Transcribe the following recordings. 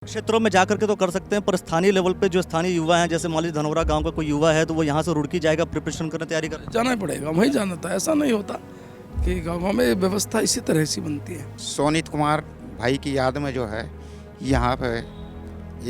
क्षेत्रों में जाकर के तो कर सकते हैं, पर स्थानीय लेवल पे जो स्थानीय युवा हैं, जैसे मान लीजिए धनौरा गांव का कोई युवा है तो वो यहाँ से रुड़की जाएगा प्रिपरेशन करने तैयारी कर जाना ही पड़ेगा, वहीं जाना था। ऐसा नहीं होता कि गाँव में व्यवस्था इसी तरह से बनती है। सोनित कुमार भाई की याद में जो है यहाँ पे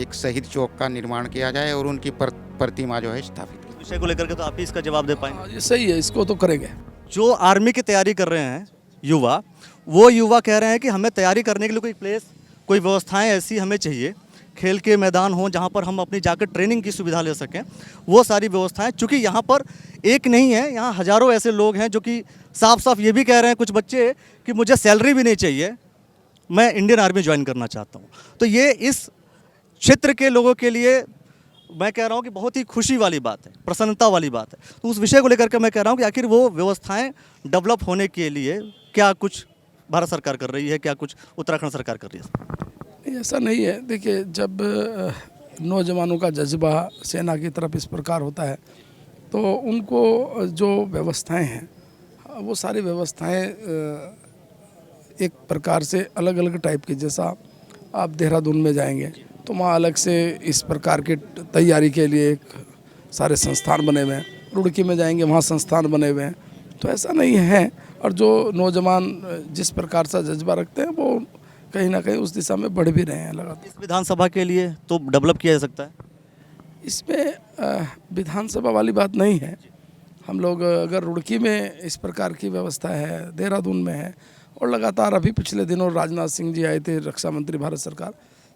एक शहीद चौक का निर्माण किया जाए और उनकी प्रतिमा जो है स्थापित की। विषय को लेकर के तो आप ही इसका जवाब दे पाएंगे। ये सही है, इसको तो करेंगे। जो आर्मी की तैयारी कर रहे हैं युवा, वो युवा कह रहे हैं कि हमें तैयारी करने के लिए कोई प्लेस, कोई व्यवस्थाएं ऐसी हमें चाहिए, खेल के मैदान हो जहां पर हम अपनी जाकर ट्रेनिंग की सुविधा ले सकें। वो सारी व्यवस्थाएं, चूँकि यहाँ पर एक नहीं है, यहाँ हज़ारों ऐसे लोग हैं जो कि साफ साफ ये भी कह रहे हैं कुछ बच्चे कि मुझे सैलरी भी नहीं चाहिए, मैं इंडियन आर्मी ज्वाइन करना चाहता हूँ। तो ये इस क्षेत्र के लोगों के लिए मैं कह रहा हूँ कि बहुत ही खुशी वाली बात है, प्रसन्नता वाली बात है। तो उस विषय को लेकर के मैं कह रहा हूँ कि आखिर वो व्यवस्थाएं डेवलप होने के लिए क्या कुछ भारत सरकार कर रही है, क्या कुछ उत्तराखंड सरकार कर रही है? ऐसा नहीं है। देखिए, जब नौजवानों का जज्बा सेना की तरफ इस प्रकार होता है तो उनको जो व्यवस्थाएं हैं वो सारी व्यवस्थाएं एक प्रकार से अलग अलग टाइप की, जैसा आप देहरादून में जाएंगे तो वहाँ अलग से इस प्रकार की तैयारी के लिए एक सारे संस्थान बने हुए हैं। रुड़की में जाएंगे, वहाँ संस्थान बने हुए हैं। तो ऐसा नहीं है, और जो नौजवान जिस प्रकार से जज्बा रखते हैं वो कहीं ना कहीं उस दिशा में बढ़ भी रहे हैं लगातार। इस विधानसभा के लिए तो डेवलप किया जा सकता है। इसमें विधानसभा वाली बात नहीं है। हम लोग अगर रुड़की में इस प्रकार की व्यवस्था है, देहरादून में है, और लगातार अभी पिछले दिनों राजनाथ सिंह जी आए थे, रक्षा मंत्री भारत सरकार,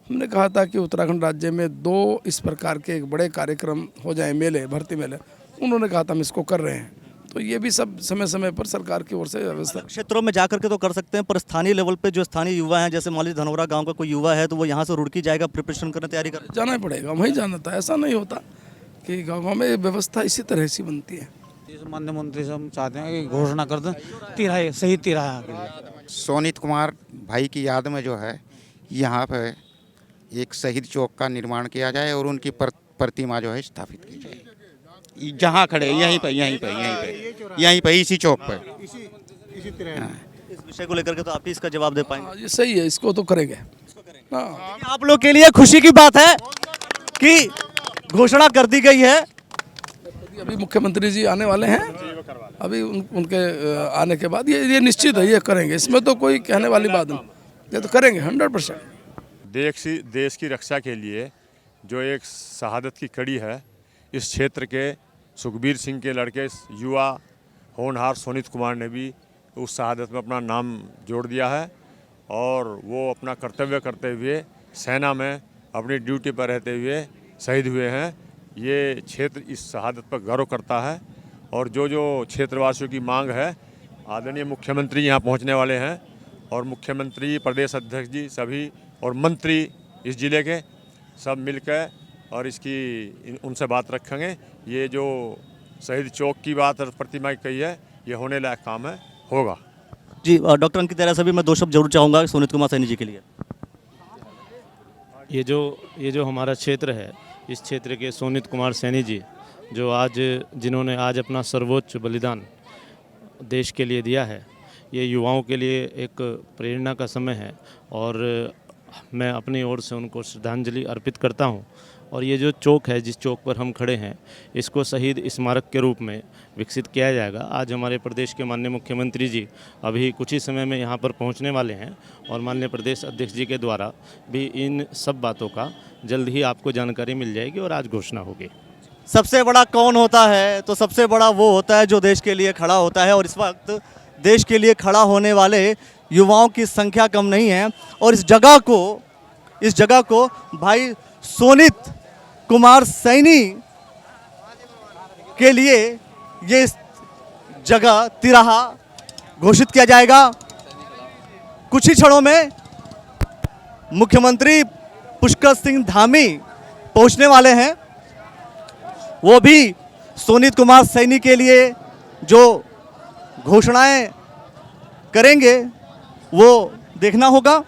हमने कहा था कि उत्तराखंड राज्य में 2 इस प्रकार के एक बड़े कार्यक्रम हो जाएं, मेले, भर्ती मेले। उन्होंने कहा था हम इसको कर रहे हैं। तो ये भी सब समय समय पर सरकार की ओर से व्यवस्था। क्षेत्रों में जाकर के तो कर सकते हैं, पर स्थानीय लेवल पे जो स्थानीय युवा हैं, जैसे मान लीजिए धनौरा गांव का कोई युवा है तो वो यहाँ से रुड़की जाएगा प्रिपरेशन करने तैयारी कर जाना ही पड़ेगा, वहीं जाना था। ऐसा नहीं होता कि गाँव में व्यवस्था इसी तरह से बनती है। माननीय मंत्री से हम चाहते हैं कि घोषणा कर दें तिराहे, सही तिराहा के लिए। सोनित कुमार भाई की याद में जो है यहाँ पे एक शहीद चौक का निर्माण किया जाए और उनकी प्रतिमा जो है स्थापित की जाए। जहाँ खड़े यहीं पे इसी चौक पर। इस विषय को लेकर के तो आप ही इसका जवाब दे पाएंगे। ये सही है, इसको तो करेंगे। आप लोग के लिए खुशी की बात है कि घोषणा कर दी गई है। अभी मुख्यमंत्री जी आने वाले हैं, अभी उनके आने के बाद ये निश्चित है, ये करेंगे। इसमें तो कोई कहने वाली बात नहीं, ये तो करेंगे 100%। देश की रक्षा के लिए जो एक शहादत की कड़ी है, इस क्षेत्र के सुखबीर सिंह के लड़के युवा होनहार सोनित कुमार ने भी उस शहादत में अपना नाम जोड़ दिया है, और वो अपना कर्तव्य करते हुए सेना में अपनी ड्यूटी पर रहते हुए शहीद हुए हैं। ये क्षेत्र इस शहादत पर गर्व करता है, और जो क्षेत्रवासियों की मांग है, आदरणीय मुख्यमंत्री यहाँ पहुँचने वाले हैं, और मुख्यमंत्री, प्रदेश अध्यक्ष जी सभी और मंत्री इस ज़िले के सब मिलकर और इसकी उनसे बात रखेंगे। ये जो शहीद चौक की बात और प्रतिमा की कही है, ये होने लायक काम है, होगा। जी, डॉक्टर अंकित आर्या से भी मैं 2 शब्द जरूर चाहूँगा सोनित कुमार सैनी जी के लिए। ये जो हमारा क्षेत्र है, इस क्षेत्र के सोनित कुमार सैनी जी जिन्होंने आज अपना सर्वोच्च बलिदान देश के लिए दिया है, ये युवाओं के लिए एक प्रेरणा का समय है, और मैं अपनी ओर से उनको श्रद्धांजलि अर्पित करता हूं। और ये जो चौक है, जिस चौक पर हम खड़े हैं, इसको शहीद स्मारक के रूप में विकसित किया जाएगा। आज हमारे प्रदेश के माननीय मुख्यमंत्री जी अभी कुछ ही समय में यहाँ पर पहुँचने वाले हैं, और माननीय प्रदेश अध्यक्ष जी के द्वारा भी इन सब बातों का जल्द ही आपको जानकारी मिल जाएगी और आज घोषणा होगी। सबसे बड़ा कौन होता है? तो सबसे बड़ा वो होता है जो देश के लिए खड़ा होता है, और इस वक्त देश के लिए खड़ा होने वाले युवाओं की संख्या कम नहीं है। और इस जगह को भाई सोनित कुमार सैनी के लिए ये इस जगह तिराहा घोषित किया जाएगा। कुछ ही क्षणों में मुख्यमंत्री पुष्कर सिंह धामी पहुंचने वाले हैं। वो भी सोनित कुमार सैनी के लिए जो घोषणाएं करेंगे वो देखना होगा।